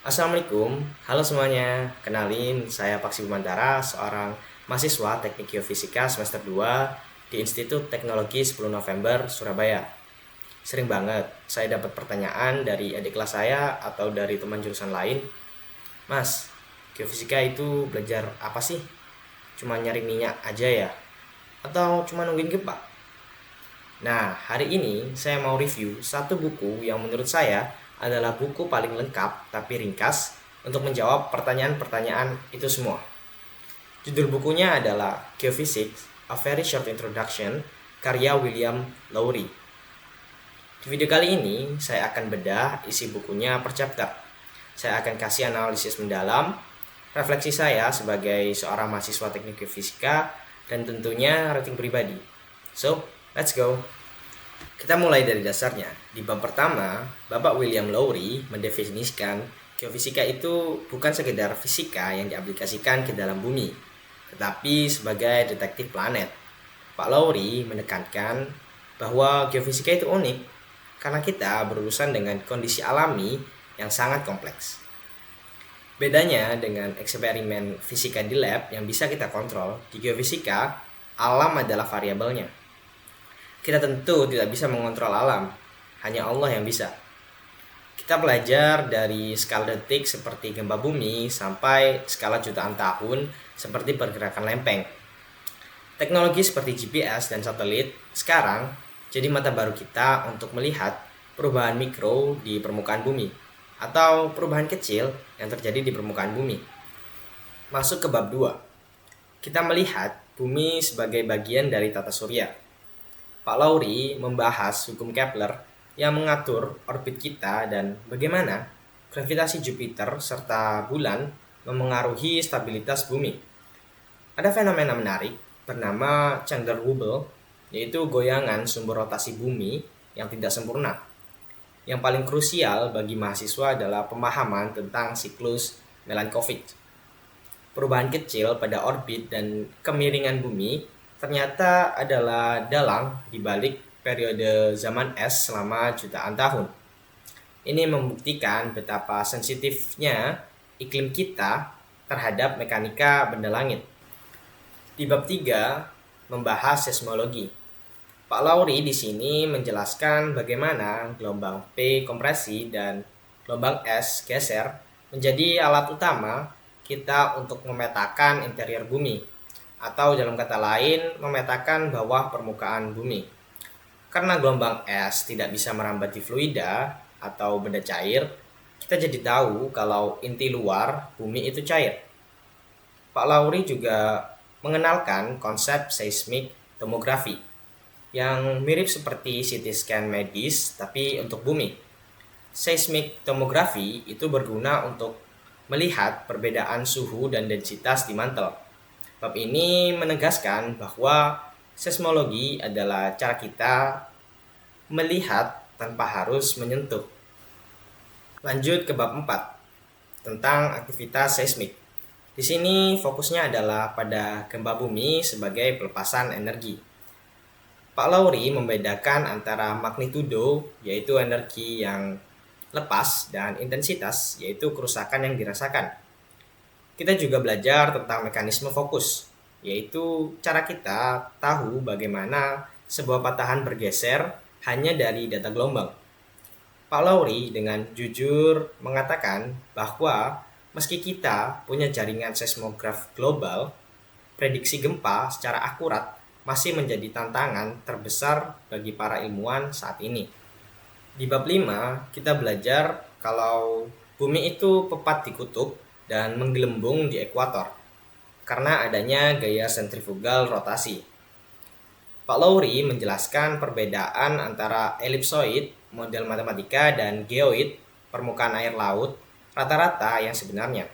Assalamualaikum, halo semuanya. Kenalin, saya Paksi Bumantara, seorang mahasiswa Teknik Geofisika semester 2 di Institut Teknologi 10 November, Surabaya. Sering banget saya dapat pertanyaan dari adik kelas saya atau dari teman jurusan lain. Mas, geofisika itu belajar apa sih? Cuma nyari minyak aja ya? Atau cuma nungguin gempa? Nah, hari ini saya mau review satu buku yang menurut saya adalah buku paling lengkap tapi ringkas untuk menjawab pertanyaan-pertanyaan itu semua. Judul bukunya adalah Geophysics: A Very Short Introduction, karya William Lowry. Di video kali ini, saya akan bedah isi bukunya per chapter. Saya akan kasih analisis mendalam, refleksi saya sebagai seorang mahasiswa teknik geofisika, dan tentunya rating pribadi. So, let's go! Kita mulai dari dasarnya. Di bab pertama, Bapak William Lowry mendefinisikan geofisika itu bukan sekedar fisika yang diaplikasikan ke dalam bumi, tetapi sebagai detektif planet. Pak Lowry menekankan bahwa geofisika itu unik karena kita berurusan dengan kondisi alami yang sangat kompleks. Bedanya dengan eksperimen fisika di lab yang bisa kita kontrol, di geofisika, alam adalah variabelnya. Kita tentu tidak bisa mengontrol alam, hanya Allah yang bisa. Kita belajar dari skala detik seperti gempa bumi sampai skala jutaan tahun seperti pergerakan lempeng. Teknologi seperti GPS dan satelit sekarang jadi mata baru kita untuk melihat perubahan mikro di permukaan bumi atau perubahan kecil yang terjadi di permukaan bumi. Masuk ke bab 2. Kita melihat bumi sebagai bagian dari tata surya. Pak Lowry membahas hukum Kepler yang mengatur orbit kita dan bagaimana gravitasi Jupiter serta bulan memengaruhi stabilitas bumi. Ada fenomena menarik bernama Chandler-Wobble, yaitu goyangan sumber rotasi bumi yang tidak sempurna. Yang paling krusial bagi mahasiswa adalah pemahaman tentang siklus Milankovitch. Perubahan kecil pada orbit dan kemiringan bumi ternyata adalah dalang di balik periode zaman es selama jutaan tahun. Ini membuktikan betapa sensitifnya iklim kita terhadap mekanika benda langit. Di bab 3 membahas seismologi. Pak Lowry di sini menjelaskan bagaimana gelombang P kompresi dan gelombang S geser menjadi alat utama kita untuk memetakan interior bumi, atau dalam kata lain memetakan bawah permukaan bumi. Karena gelombang es tidak bisa merambat di fluida atau benda cair, kita jadi tahu kalau inti luar bumi itu cair. Pak Lowry juga mengenalkan konsep seismik tomografi yang mirip seperti CT scan medis tapi untuk bumi. Seismik tomografi itu berguna untuk melihat perbedaan suhu dan densitas di mantel. Bab ini menegaskan bahwa seismologi adalah cara kita melihat tanpa harus menyentuh. Lanjut ke bab 4 tentang aktivitas seismik. Di sini fokusnya adalah pada gempa bumi sebagai pelepasan energi. Pak Lowry membedakan antara magnitudo, yaitu energi yang lepas, dan intensitas, yaitu kerusakan yang dirasakan. Kita juga belajar tentang mekanisme fokus, yaitu cara kita tahu bagaimana sebuah patahan bergeser hanya dari data gelombang. Pak Lowry dengan jujur mengatakan bahwa meski kita punya jaringan seismograf global, prediksi gempa secara akurat masih menjadi tantangan terbesar bagi para ilmuwan saat ini. Di bab 5, kita belajar kalau bumi itu tepat di kutub dan menggelembung di ekuator karena adanya gaya sentrifugal rotasi. Pak Lowry menjelaskan perbedaan antara elipsoid, model matematika, dan geoid, permukaan air laut, rata-rata yang sebenarnya.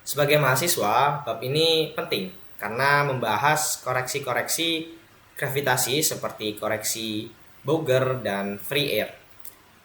Sebagai mahasiswa, bab ini penting karena membahas koreksi-koreksi gravitasi seperti koreksi Bouguer dan free air.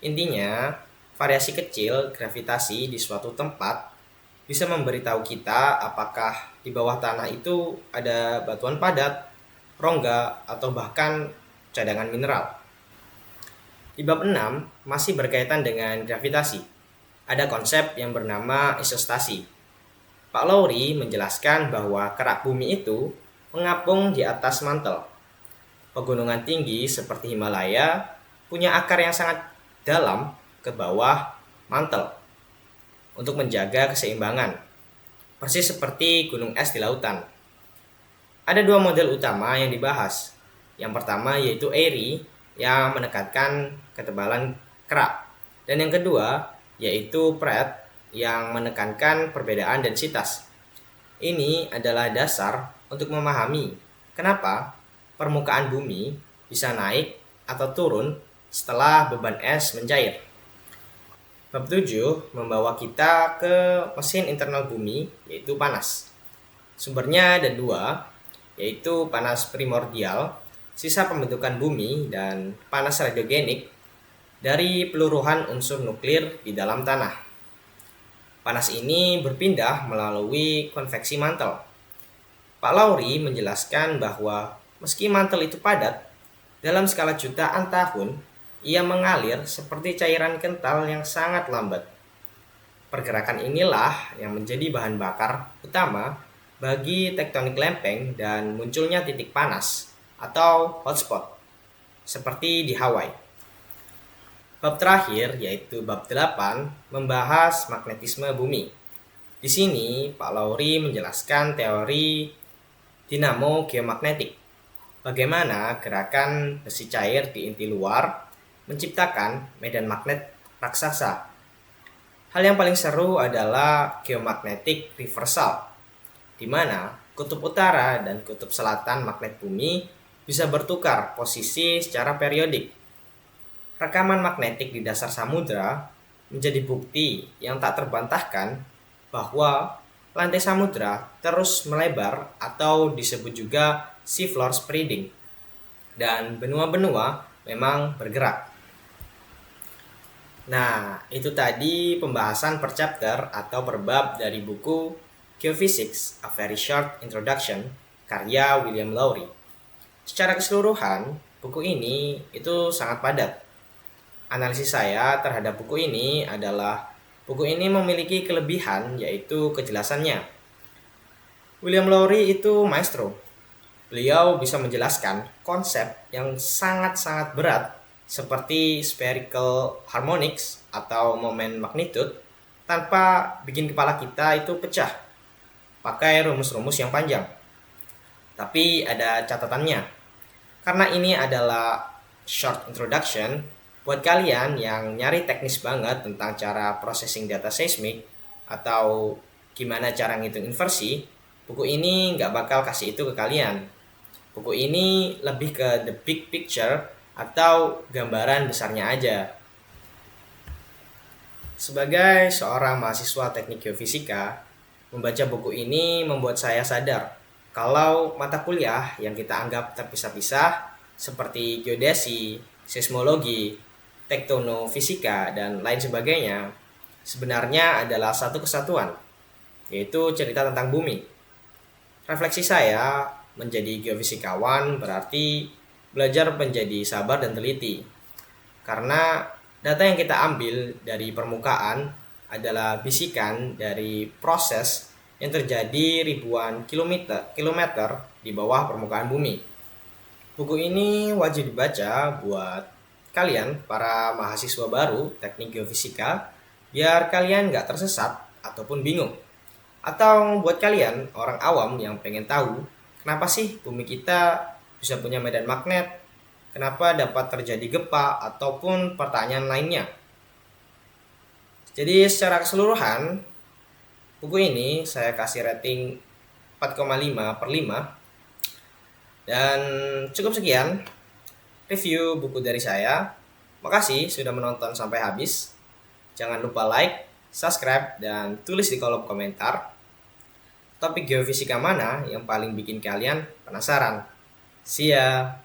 Intinya, variasi kecil gravitasi di suatu tempat bisa memberitahu kita apakah di bawah tanah itu ada batuan padat, rongga, atau bahkan cadangan mineral. Di bab 6 masih berkaitan dengan gravitasi. ada konsep yang bernama isostasi. Pak Lowry menjelaskan bahwa kerak bumi itu mengapung di atas mantel. Pegunungan tinggi seperti Himalaya punya akar yang sangat dalam ke bawah mantel untuk menjaga keseimbangan, persis seperti gunung es di lautan. Ada dua model utama yang dibahas. Yang pertama yaitu Airy yang menekankan ketebalan kerak, dan yang kedua yaitu Pratt yang menekankan perbedaan densitas. Ini adalah dasar untuk memahami kenapa permukaan bumi bisa naik atau turun setelah beban es mencair. Bab 7 membawa kita ke mesin internal bumi, yaitu panas. Sumbernya ada dua, yaitu panas primordial, sisa pembentukan bumi, dan panas radiogenik dari peluruhan unsur nuklir di dalam tanah. Panas ini berpindah melalui konveksi mantel. Pak Lowry menjelaskan bahwa meski mantel itu padat, dalam skala jutaan tahun, ia mengalir seperti cairan kental yang sangat lambat. Pergerakan inilah yang menjadi bahan bakar utama bagi tektonik lempeng dan munculnya titik panas atau hotspot, seperti di Hawaii. Bab terakhir, yaitu bab 8, membahas magnetisme bumi. Di sini, Pak Lowry menjelaskan teori dinamo geomagnetik. Bagaimana gerakan besi cair di inti luar menciptakan medan magnet raksasa. Hal yang paling seru adalah geomagnetic reversal, di mana kutub utara dan kutub selatan magnet bumi bisa bertukar posisi secara periodik. Rekaman magnetik di dasar samudra menjadi bukti yang tak terbantahkan bahwa lantai samudra terus melebar atau disebut juga seafloor spreading, dan benua-benua memang bergerak. Nah, itu tadi pembahasan per chapter atau per bab dari buku Geophysics, A Very Short Introduction, karya William Lowry. Secara keseluruhan, buku ini itu sangat padat. Analisis saya terhadap buku ini adalah buku ini memiliki kelebihan, yaitu kejelasannya. William Lowry itu maestro. Beliau bisa menjelaskan konsep yang sangat-sangat berat seperti spherical harmonics atau momen magnitude tanpa bikin kepala kita itu pecah pakai rumus-rumus yang panjang. Tapi ada catatannya. Karena ini adalah short introduction, buat kalian yang nyari teknis banget tentang cara processing data seismik atau gimana cara ngitung inversi, buku ini nggak bakal kasih itu ke kalian. Buku ini lebih ke the big picture atau gambaran besarnya aja. Sebagai seorang mahasiswa teknik geofisika, membaca buku ini membuat saya sadar kalau mata kuliah yang kita anggap terpisah-pisah seperti geodesi, seismologi, tektonofisika, dan lain sebagainya sebenarnya adalah satu kesatuan, yaitu cerita tentang bumi. Refleksi saya menjadi geofisikawan berarti belajar menjadi sabar dan teliti. Karena data yang kita ambil dari permukaan adalah bisikan dari proses yang terjadi ribuan kilometer di bawah permukaan bumi. Buku ini wajib dibaca buat kalian para mahasiswa baru teknik geofisika biar kalian nggak tersesat ataupun bingung. Atau buat kalian orang awam yang pengen tahu kenapa sih bumi kita bisa punya medan magnet, kenapa dapat terjadi gempa ataupun pertanyaan lainnya. Jadi secara keseluruhan buku ini saya kasih rating 4,5/5. Dan cukup sekian review buku dari saya. Makasih sudah menonton sampai habis. Jangan lupa like, subscribe, dan tulis di kolom komentar topik geofisika mana yang paling bikin kalian penasaran. See ya!